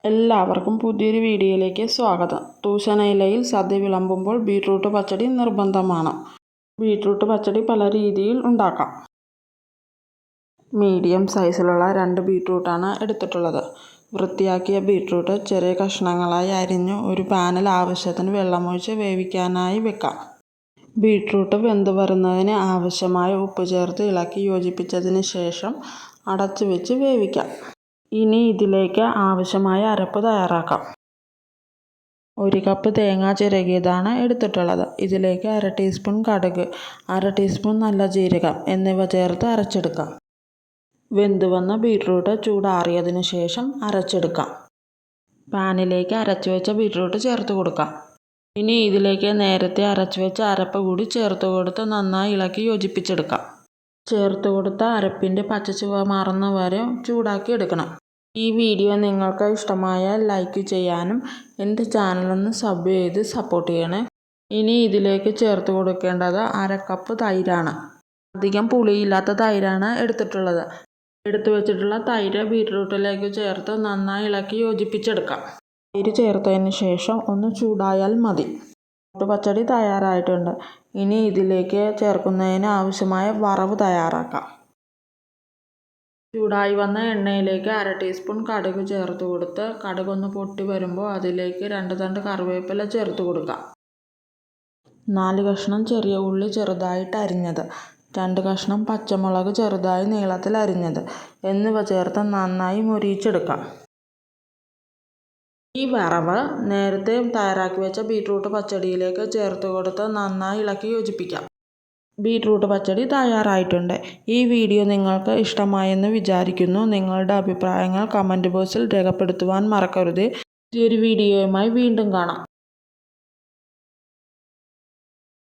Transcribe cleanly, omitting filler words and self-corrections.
എല്ലാവർക്കും പുതിയൊരു വീഡിയോയിലേക്ക് സ്വാഗതം. തൂശനിലയിൽ സദ്യ വിളമ്പുമ്പോൾ ബീട്രൂട്ട് പച്ചടി നിർബന്ധമാണ്. ബീട്രൂട്ട് പച്ചടി പല രീതിയിൽ ഉണ്ടാക്കാം. മീഡിയം സൈസിലുള്ള 2 ബീട്രൂട്ടാണ് എടുത്തിട്ടുള്ളത്. വൃത്തിയാക്കിയ ബീട്രൂട്ട് ചെറിയ കഷ്ണങ്ങളായി അരിഞ്ഞ് ഒരു പാനിൽ ആവശ്യത്തിന് വെള്ളമൊഴിച്ച് വേവിക്കാനായി വെക്കാം. ബീട്രൂട്ട് വെന്ത് വരുന്നതിന് ആവശ്യമായ ഉപ്പ് ചേർത്ത് ഇളക്കി യോജിപ്പിച്ചതിന് ശേഷം അടച്ചു വെച്ച് വേവിക്കാം. ഇനി ഇതിലേക്ക് ആവശ്യമായ അരപ്പ് തയ്യാറാക്കാം. 1 കപ്പ് തേങ്ങ ചിരകിയതാണ് എടുത്തിട്ടുള്ളത്. ഇതിലേക്ക് 1/2 ടീസ്പൂൺ കടുക്, 1/2 ടീസ്പൂൺ നല്ല ജീരകം എന്നിവ ചേർത്ത് അരച്ചെടുക്കാം. വെന്ത് വന്ന ബീട്രൂട്ട് ചൂടാറിയതിനു ശേഷം അരച്ചെടുക്കാം. പാനിലേക്ക് അരച്ചു വെച്ച ബീട്രൂട്ട് ചേർത്ത് കൊടുക്കാം. ഇനി ഇതിലേക്ക് നേരത്തെ അരച്ചു വെച്ച അരപ്പ് കൂടി ചേർത്ത് കൊടുത്ത് നന്നായി ഇളക്കി യോജിപ്പിച്ചെടുക്കാം. ചേർത്ത് കൊടുത്ത അരപ്പിൻ്റെ പച്ചച്ചുവ മാറുന്ന വരെ ചൂടാക്കി എടുക്കണം. ഈ വീഡിയോ നിങ്ങൾക്ക് ഇഷ്ടമായാൽ ലൈക്ക് ചെയ്യാനും എൻ്റെ ചാനലൊന്ന് സബ് ചെയ്ത് സപ്പോർട്ട് ചെയ്യണേ. ഇനി ഇതിലേക്ക് ചേർത്ത് കൊടുക്കേണ്ടത് 1/2 കപ്പ് തൈരാണ്. അധികം പുളിയില്ലാത്ത തൈരാണ് എടുത്തിട്ടുള്ളത്. എടുത്തു വെച്ചിട്ടുള്ള തൈര് ബീട്രൂട്ടിലേക്ക് ചേർത്ത് നന്നായി ഇളക്കി യോജിപ്പിച്ചെടുക്കാം. തൈര് ചേർത്തതിന് ശേഷം ഒന്ന് ചൂടായാൽ മതി. ബീട്രൂട്ട് പച്ചടി തയ്യാറായിട്ടുണ്ട്. ഇനി ഇതിലേക്ക് ചേർക്കുന്നതിന് ആവശ്യമായ വറവ് തയ്യാറാക്കാം. ചൂടായി വന്ന എണ്ണയിലേക്ക് 1/2 ടീസ്പൂൺ കടുക് ചേർത്ത് കൊടുത്ത് കടുകൊന്ന് പൊട്ടി വരുമ്പോൾ അതിലേക്ക് 2 തണ്ട് കറിവേപ്പില ചേർത്ത് കൊടുക്കാം. 4 കഷ്ണം ചെറിയ ഉള്ളി ചെറുതായിട്ട് അരിഞ്ഞത്, 2 കഷ്ണം പച്ചമുളക് ചെറുതായി നീളത്തിൽ അരിഞ്ഞത് എന്നിവ ചേർത്ത് നന്നായി മൊരിയിച്ചെടുക്കാം. ഈ വറവ് നേരത്തെ തയ്യാറാക്കി വെച്ച ബീട്രൂട്ട് പച്ചടിയിലേക്ക് ചേർത്ത് കൊടുത്ത് നന്നായി ഇളക്കി യോജിപ്പിക്കാം. ബീട്രൂട്ട് പച്ചടി തയ്യാറായിട്ടുണ്ട്. ഈ വീഡിയോ നിങ്ങൾക്ക് ഇഷ്ടമായെന്ന് വിചാരിക്കുന്നു. നിങ്ങളുടെ അഭിപ്രായങ്ങൾ കമൻറ്റ് ബോക്സിൽ രേഖപ്പെടുത്തുവാൻ മറക്കരുത്. പുതിയൊരു വീഡിയോയുമായി വീണ്ടും കാണാം.